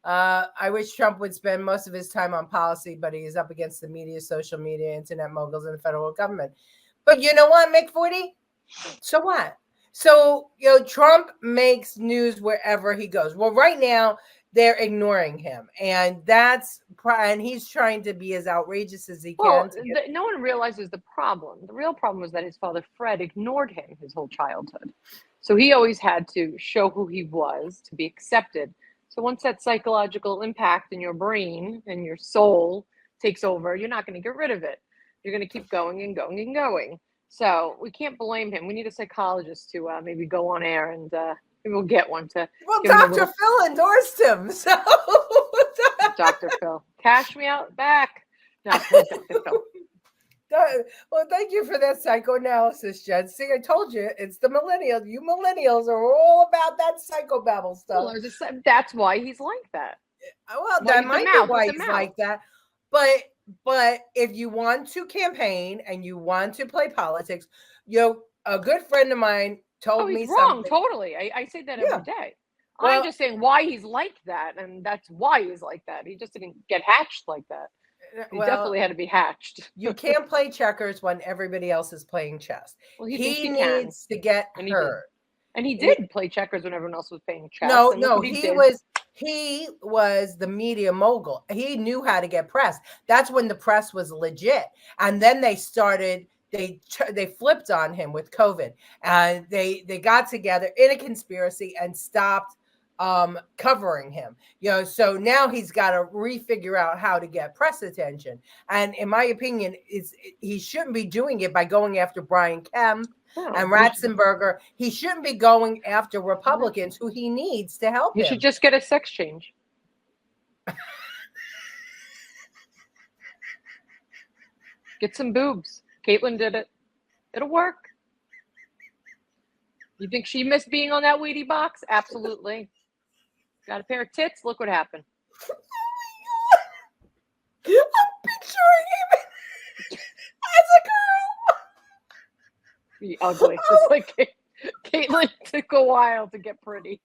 I wish Trump would spend most of his time on policy, but he is up against the media, social media, internet moguls, and the federal government. But you know what, Mick 40? So what? So, Trump makes news wherever he goes. Well, right now, they're ignoring him. And he's trying to be as outrageous as he can. No one realizes the problem. The real problem was that his father, Fred, ignored him his whole childhood. So he always had to show who he was to be accepted. So once that psychological impact in your brain and your soul takes over, you're not going to get rid of it. You're going to keep going and going and going. So we can't blame him. We need a psychologist to maybe go on air and maybe we'll get one to. Well, Dr. Phil endorsed him. So Dr. Phil, cash me out back. No, Dr. Phil. Well, thank you for that psychoanalysis, Jen. See, I told you, it's the millennials. You millennials are all about that psychobabble stuff. Well, that's why he's like that. Well, that might be why he's like that. But if you want to campaign and you want to play politics, a good friend of mine told me wrong. Totally. I say that every day. Well, I'm just saying why he's like that, and that's why he's like that. He just didn't get hatched like that. He definitely had to be hatched. You can't play checkers when everybody else is playing chess. Well, he needs to get hurt. And he did play checkers when everyone else was playing chess. No, he was the media mogul. He knew how to get press. That's when the press was legit. And then they flipped on him with COVID. And they got together in a conspiracy and stopped covering him. So now he's got to refigure out how to get press attention. And in my opinion, he shouldn't be doing it by going after Brian Kemp and Ratzenberger. He shouldn't be going after Republicans who he needs to help him. He should just get a sex change. Get some boobs. Caitlyn did it. It'll work. You think she missed being on that Wheatie box? Absolutely. Got a pair of tits? Look what happened. I'm picturing him as a girl. Be ugly. Just like Caitlyn took a while to get pretty.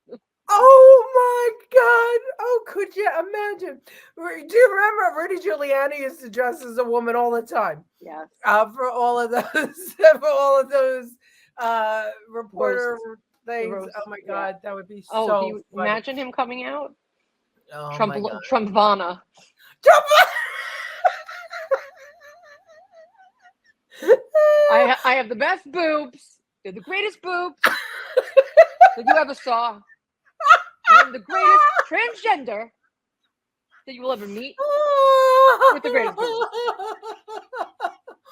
Oh my God. Oh, could you imagine? Do you remember Rudy Giuliani used to dress as a woman all the time? Yes. For all of those reporter things. Oh my God, that would be so funny. Imagine him coming out. Oh Trumpvana. I have the best boobs. They're the greatest boobs that you ever saw. I'm the greatest transgender that you will ever meet. With the greatest boobs.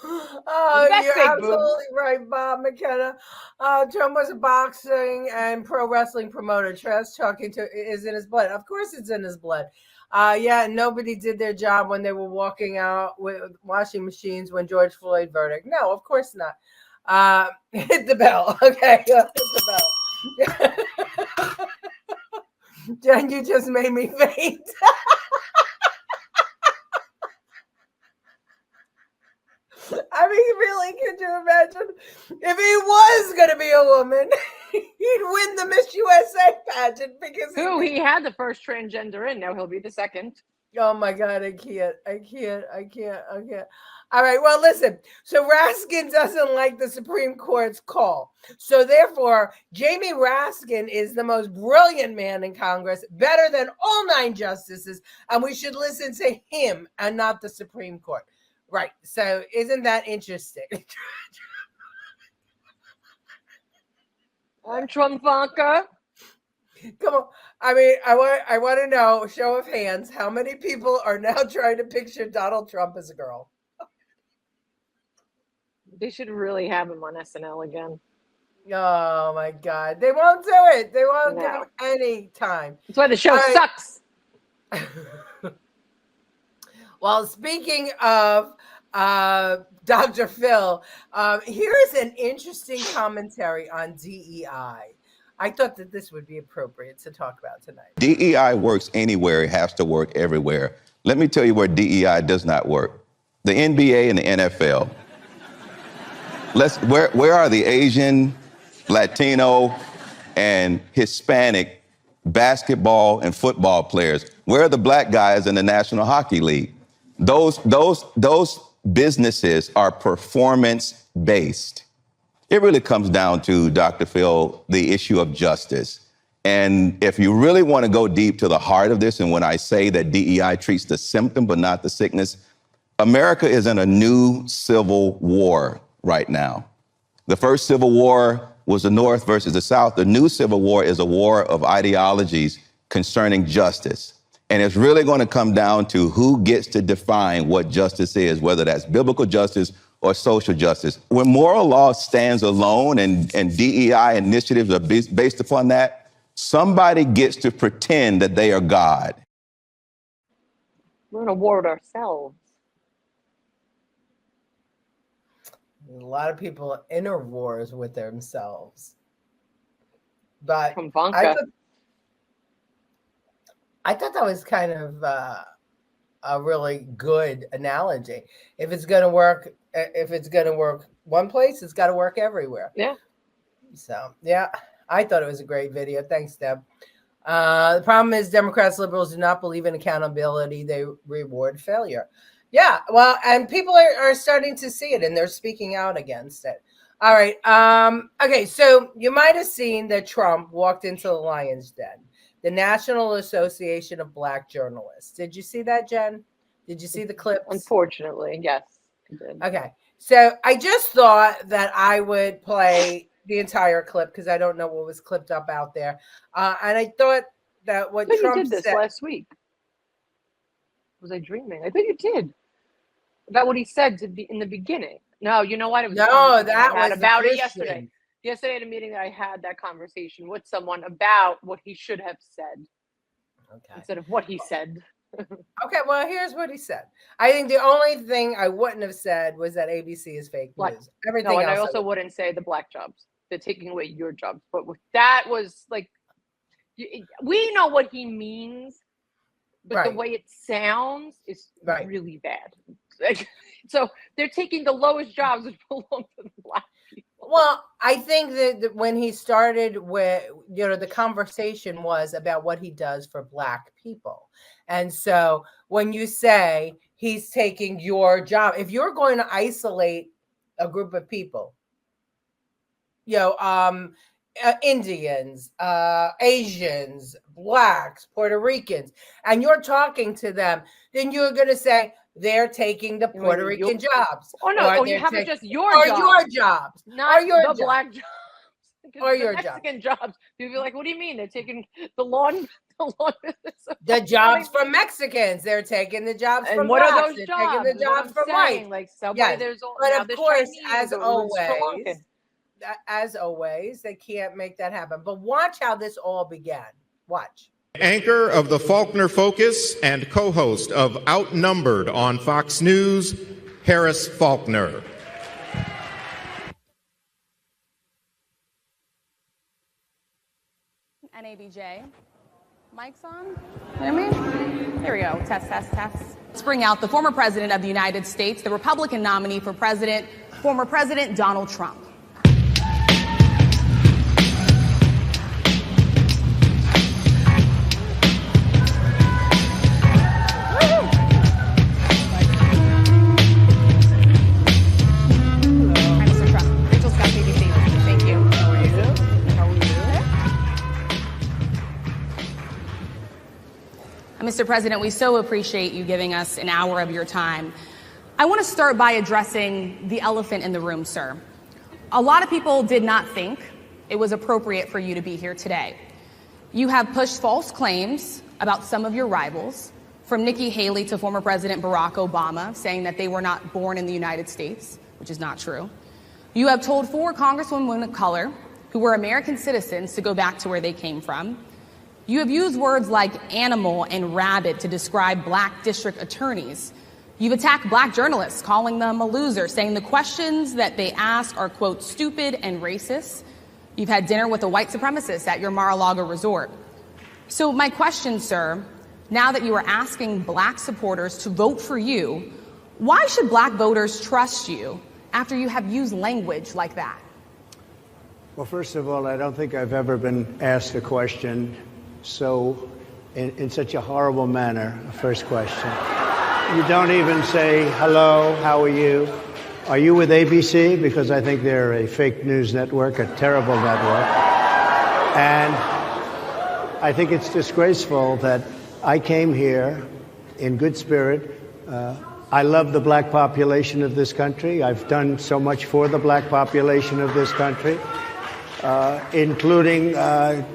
Oh, you're absolutely right, Bob McKenna. Trump was a boxing and pro wrestling promoter. Trash talking is in his blood. Of course it's in his blood. Nobody did their job when they were walking out with washing machines when George Floyd verdict. No, of course not. Hit the bell. Okay, hit the bell. Jen, you just made me faint. I mean, really, could you imagine if he was going to be a woman, he'd win the Miss USA pageant because he had the first transgender in. Now he'll be the second. Oh my God, I can't. All right, well, listen. So Raskin doesn't like the Supreme Court's call. So therefore, Jamie Raskin is the most brilliant man in Congress, better than all 9 justices, and we should listen to him and not the Supreme Court. Right. So isn't that interesting? I'm Trumpvanka. Come on. I mean, I want to know, show of hands, how many people are now trying to picture Donald Trump as a girl? They should really have him on SNL again. Oh my God. They won't do it. They won't give him any time. That's why the show sucks. Well, speaking of Dr. Phil, here's an interesting commentary on DEI. I thought that this would be appropriate to talk about tonight. DEI works anywhere. It has to work everywhere. Let me tell you where DEI does not work. The NBA and the NFL. Where are the Asian, Latino, and Hispanic basketball and football players Where are the black guys in the National Hockey League? Those businesses are performance-based. It really comes down to, Dr. Phil, the issue of justice. And if you really want to go deep to the heart of this, and when I say that DEI treats the symptom but not the sickness, America is in a new civil war right now. The first civil war was the North versus the South. The new civil war is a war of ideologies concerning justice. And it's really going to come down to who gets to define what justice is, whether that's biblical justice or social justice. When moral law stands alone and DEI initiatives are based upon that, somebody gets to pretend that they are God. We're in a war with ourselves. A lot of people are inner wars with themselves. But From Vanka. I thought that was kind of a really good analogy. If it's going to work one place, it's got to work everywhere. Yeah. So, yeah, I thought it was a great video. Thanks, Deb. The problem is Democrats, liberals do not believe in accountability. They reward failure. Yeah, well, and people are starting to see it, and they're speaking out against it. All right. Okay, so you might have seen that Trump walked into the Lion's Den, the National Association of Black Journalists. Did you see that, Jen? Did you see the clips? Unfortunately, yes, I did. Okay, so I just thought that I would play the entire clip because I don't know what was clipped up out there. And I thought that what Trump you did this said last week. Was I dreaming? I think you did. About what he said in the beginning. No, you know what? It was no, that was about it yesterday. Yesterday at a meeting that I had that conversation with someone about what he should have said. Okay. Instead of what he said. Okay, well, here's what he said. I think the only thing I wouldn't have said was that ABC is fake news. Everything else. And I also wouldn't say the black jobs. They're taking away your jobs. But that was like, we know what he means, but the way it sounds is really bad. So they're taking the lowest jobs which belong to the black people. Well, I think that when he started with, the conversation was about what he does for black people. And so when you say he's taking your job, if you're going to isolate a group of people, Indians, Asians, blacks, Puerto Ricans, and you're talking to them, then you're going to say they're taking the Puerto Rican jobs. Oh no! You have just your jobs. Or your jobs, not your the black jobs, or your Mexican jobs. You'd be like, "What do you mean they're taking the lawn business?" The jobs from Mexicans. They're taking the jobs from what blacks. are those they're jobs? Taking the jobs from white. Like Subway, there's but of course, as always, they can't make that happen. But watch how this all began. Watch. Anchor of the Faulkner Focus and co-host of Outnumbered on Fox News, Harris Faulkner. NABJ. Mic's on? Hear me? Here we go. Test, test, test. Let's bring out the former president of the United States, the Republican nominee for president, former President Donald Trump. Mr. President, we so appreciate you giving us an hour of your time. I want to start by addressing the elephant in the room, sir. A lot of people did not think it was appropriate for you to be here today. You have pushed false claims about some of your rivals, from Nikki Haley to former President Barack Obama, saying that they were not born in the United States, which is not true. You have told 4 congresswomen of color who were American citizens to go back to where they came from. You have used words like animal and rabid to describe black district attorneys. You've attacked black journalists, calling them a loser, saying the questions that they ask are, quote, stupid and racist. You've had dinner with a white supremacist at your Mar-a-Lago resort. So my question, sir, now that you are asking black supporters to vote for you, why should black voters trust you after you have used language like that? Well, first of all, I don't think I've ever been asked a question so in such a horrible manner? First question. You don't even say, hello, how are you? Are you with ABC? Because I think they're a fake news network, a terrible network. And I think it's disgraceful that I came here in good spirit. I love the black population of this country. I've done so much for the black population of this country, including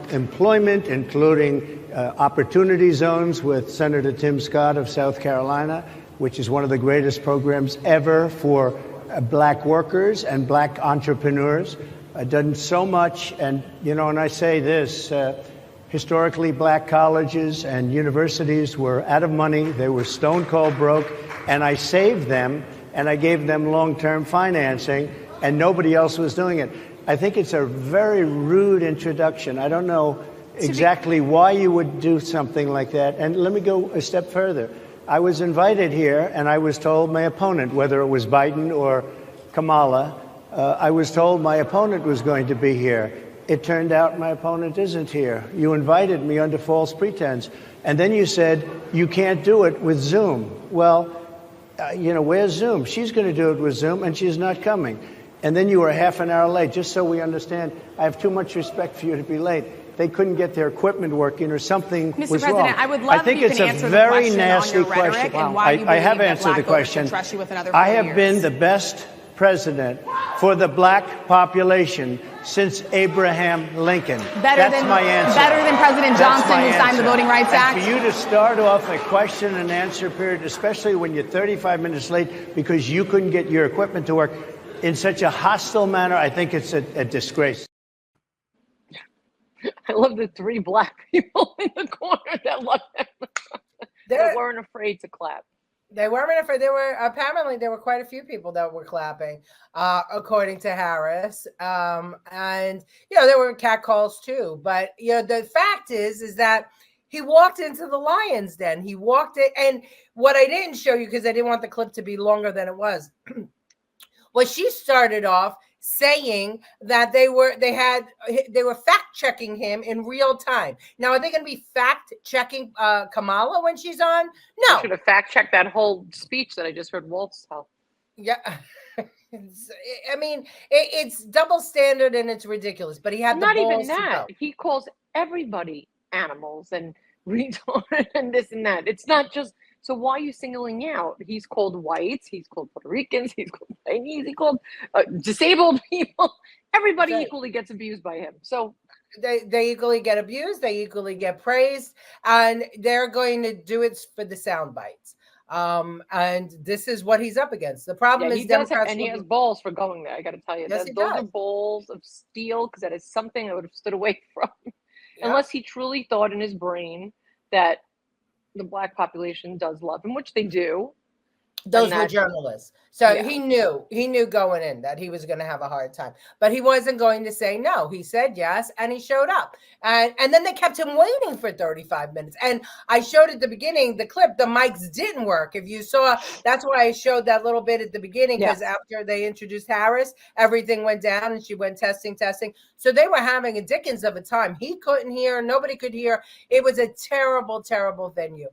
employment, including opportunity zones with Senator Tim Scott of South Carolina, which is one of the greatest programs ever for black workers and black entrepreneurs. I've done so much, and and I say this, historically black colleges and universities were out of money. They were stone cold broke, and I saved them, and I gave them long-term financing, and nobody else was doing it. I think it's a very rude introduction. I don't know exactly why you would do something like that. And let me go a step further. I was invited here, and I was told my opponent, whether it was Biden or Kamala, I was told my opponent was going to be here. It turned out my opponent isn't here. You invited me under false pretense. And then you said, you can't do it with Zoom. Well, where's Zoom? She's going to do it with Zoom, and she's not coming. And then you were half an hour late. Just so we understand, I have too much respect for you to be late. They couldn't get their equipment working, or something Mr. was President, wrong. I would love I think if you it's can a answer very the question nasty on your rhetoric question. and why you I have believe that answered black the voters question. should trust you with another I 4 have years. been the best president for the black population since Abraham Lincoln. That's my answer. Better than President That's Johnson, my who signed the answer. Voting Rights And Act. for you to start off a question and answer period, especially when you're 35 minutes late because you couldn't get your equipment to work in such a hostile manner, I think it's a disgrace. I love the 3 black people in the corner that loved him. They weren't afraid to clap. They weren't afraid. Apparently there were quite a few people that were clapping, according to Harris. And there were catcalls too. But the fact is that he walked into the lion's den. He walked in, and what I didn't show you because I didn't want the clip to be longer than it was, was she started off saying that they were fact checking him in real time. Now, are they going to be fact checking Kamala when she's on? No. I should have fact checked that whole speech that I just heard Waltz tell. Yeah. I mean, it's double standard and it's ridiculous. But he had Not the balls even that. to go. He calls everybody animals and retarded and this and that. It's not just. So why are you singling out? He's called whites. He's called Puerto Ricans. He's called Chinese. He called disabled people. Everybody equally gets abused by him. So they equally get abused. They equally get praised, and they're going to do it for the sound bites. And this is what he's up against. The problem is Democrats, and he has balls for going there. I got to tell you, yes, those are balls of steel, because that is something I would have stood away from, unless he truly thought in his brain that the black population does love him, which they do. Those were journalists. So he knew going in that he was going to have a hard time, but he wasn't going to say no. He said yes, and he showed up. And then they kept him waiting for 35 minutes. And I showed at the beginning, the clip, the mics didn't work. If you saw, that's why I showed that little bit at the beginning, because after they introduced Harris, everything went down and she went testing. So they were having a dickens of a time. He couldn't hear. Nobody could hear. It was a terrible, terrible venue.